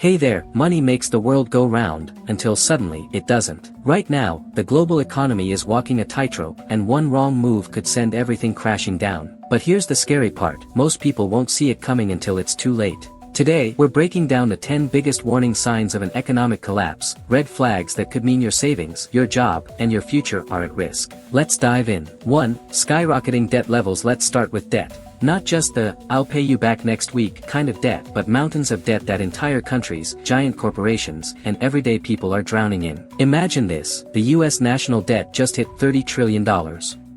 Hey there, money makes the world go round, until suddenly it doesn't. Right now, the global economy is walking a tightrope, and one wrong move could send everything crashing down. But here's the scary part, most people won't see it coming until it's too late. Today, we're breaking down the 10 biggest warning signs of an economic collapse, red flags that could mean your savings, your job, and your future are at risk. Let's dive in. 1. Skyrocketing debt levels. Let's start with debt. Not just the, "I'll pay you back next week" kind of debt, but mountains of debt that entire countries, giant corporations, and everyday people are drowning in. Imagine this, the US national debt just hit $30 trillion.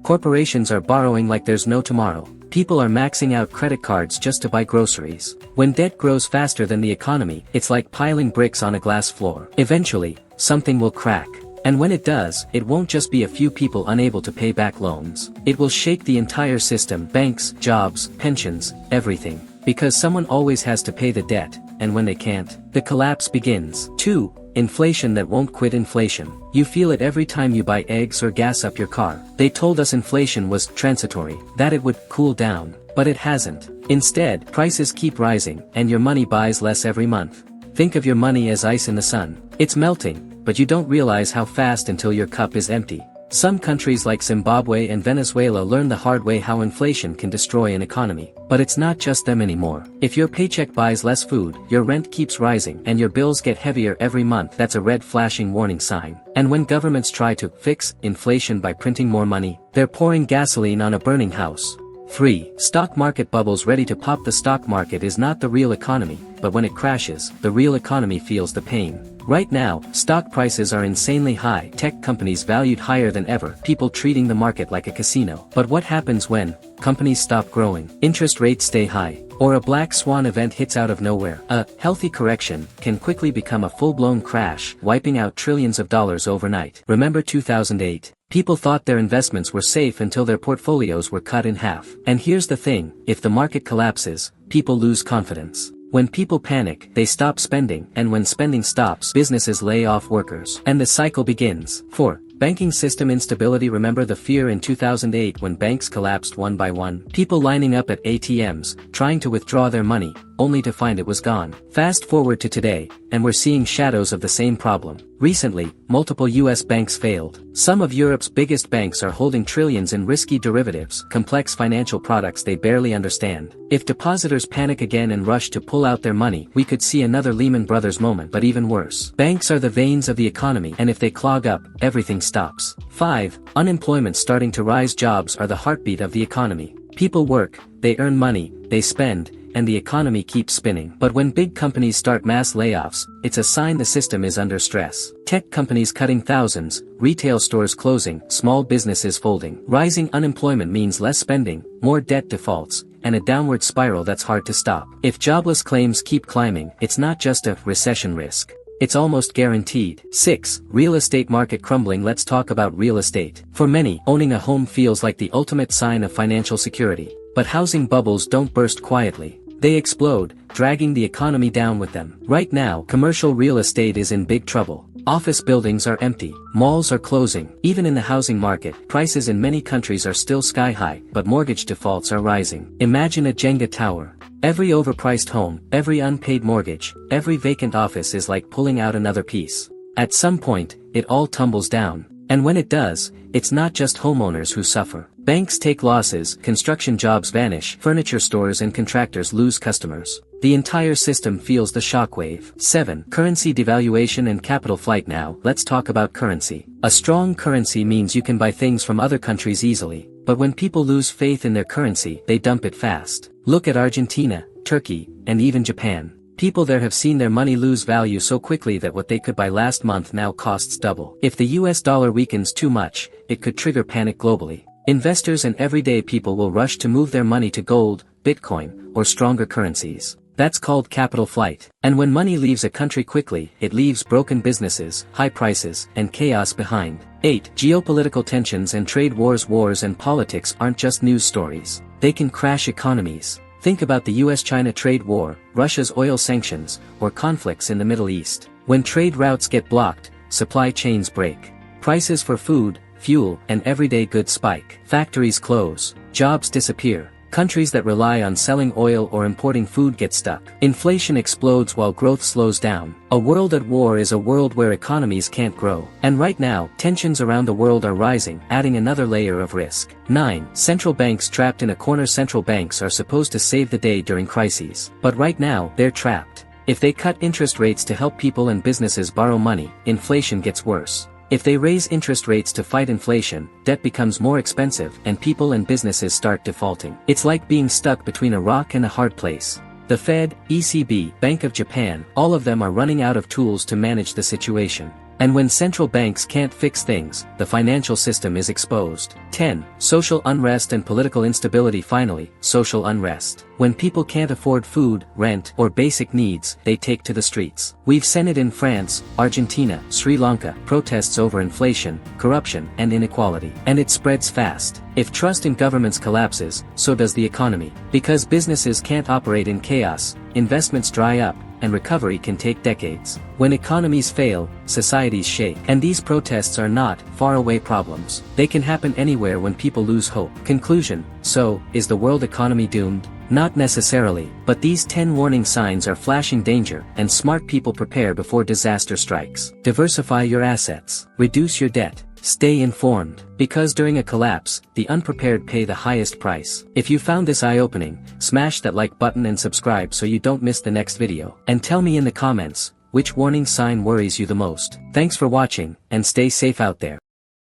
Corporations are borrowing like there's no tomorrow. People are maxing out credit cards just to buy groceries. When debt grows faster than the economy, it's like piling bricks on a glass floor. Eventually, something will crack. And when it does, it won't just be a few people unable to pay back loans. It will shake the entire system, banks, jobs, pensions, everything. Because someone always has to pay the debt, and when they can't, the collapse begins. 2. Inflation that won't quit. Inflation. You feel it every time you buy eggs or gas up your car. They told us inflation was transitory, that it would cool down, but it hasn't. Instead, prices keep rising, and your money buys less every month. Think of your money as ice in the sun. It's melting, but you don't realize how fast until your cup is empty. Some countries like Zimbabwe and Venezuela learn the hard way how inflation can destroy an economy. But it's not just them anymore. If your paycheck buys less food, your rent keeps rising, and your bills get heavier every month, that's a red flashing warning sign. And when governments try to fix inflation by printing more money, they're pouring gasoline on a burning house. 3. Stock market bubbles ready to pop. The stock market is not the real economy, but when it crashes, the real economy feels the pain. Right now, stock prices are insanely high, tech companies valued higher than ever, people treating the market like a casino. But what happens when companies stop growing, interest rates stay high, or a black swan event hits out of nowhere? A healthy correction can quickly become a full-blown crash, wiping out trillions of dollars overnight. Remember 2008? People thought their investments were safe until their portfolios were cut in half. And here's the thing, if the market collapses, people lose confidence. When people panic, they stop spending, and when spending stops, businesses lay off workers. And the cycle begins. 4. Banking system instability. Remember the fear in 2008 when banks collapsed one by one? People lining up at ATMs, trying to withdraw their money, only to find it was gone. Fast forward to today, and we're seeing shadows of the same problem. Recently, multiple US banks failed. Some of Europe's biggest banks are holding trillions in risky derivatives, complex financial products they barely understand. If depositors panic again and rush to pull out their money, we could see another Lehman Brothers moment, but even worse. Banks are the veins of the economy, and if they clog up, everything stops. 5. Unemployment starting to rise. Jobs are the heartbeat of the economy. People work, they earn money, they spend, and the economy keeps spinning. But when big companies start mass layoffs, it's a sign the system is under stress. Tech companies cutting thousands, retail stores closing, small businesses folding. Rising unemployment means less spending, more debt defaults, and a downward spiral that's hard to stop. If jobless claims keep climbing, it's not just a recession risk. It's almost guaranteed. 6. Real estate market crumbling. Let's talk about real estate. For many, owning a home feels like the ultimate sign of financial security. But housing bubbles don't burst quietly. They explode, dragging the economy down with them. Right now, commercial real estate is in big trouble. Office buildings are empty, malls are closing. Even in the housing market, prices in many countries are still sky high, but mortgage defaults are rising. Imagine a Jenga tower. Every overpriced home, every unpaid mortgage, every vacant office is like pulling out another piece. At some point, it all tumbles down. And when it does, it's not just homeowners who suffer. Banks take losses, construction jobs vanish, furniture stores and contractors lose customers. The entire system feels the shockwave. 7. Currency devaluation and capital flight. Now, let's talk about currency. A strong currency means you can buy things from other countries easily. But when people lose faith in their currency, they dump it fast. Look at Argentina, Turkey, and even Japan. People there have seen their money lose value so quickly that what they could buy last month now costs double. If the US dollar weakens too much, it could trigger panic globally. Investors and everyday people will rush to move their money to gold, Bitcoin, or stronger currencies. That's called capital flight. And when money leaves a country quickly, it leaves broken businesses, high prices, and chaos behind. 8. Geopolitical tensions and trade wars. Wars and politics aren't just news stories. They can crash economies. Think about the US-China trade war, Russia's oil sanctions, or conflicts in the Middle East. When trade routes get blocked, supply chains break. Prices for food, fuel, and everyday goods spike. Factories close, jobs disappear, Countries that rely on selling oil or importing food get stuck. Inflation explodes while growth slows down. A world at war is a world where economies can't grow. And right now, tensions around the world are rising, adding another layer of risk. 9. Central banks trapped in a corner. Central banks are supposed to save the day during crises. But right now, they're trapped. If they cut interest rates to help people and businesses borrow money, inflation gets worse. If they raise interest rates to fight inflation, debt becomes more expensive and people and businesses start defaulting. It's like being stuck between a rock and a hard place. The Fed, ECB, Bank of Japan, all of them are running out of tools to manage the situation. And when central banks can't fix things, the financial system is exposed. 10. Social unrest and political instability. Finally, social unrest. When people can't afford food, rent, or basic needs, they take to the streets. We've seen it in France, Argentina, Sri Lanka, protests over inflation, corruption, and inequality. And it spreads fast. If trust in governments collapses, so does the economy. Because businesses can't operate in chaos, investments dry up, and recovery can take decades. When economies fail, societies shake. And these protests are not faraway problems. They can happen anywhere when people lose hope. Conclusion. So, is the world economy doomed? Not necessarily, but these 10 warning signs are flashing danger, and smart people prepare before disaster strikes. Diversify your assets. Reduce your debt. Stay informed, because during a collapse, the unprepared pay the highest price. If you found this eye-opening, smash that like button and subscribe so you don't miss the next video. And tell me in the comments, which warning sign worries you the most. Thanks for watching, and stay safe out there.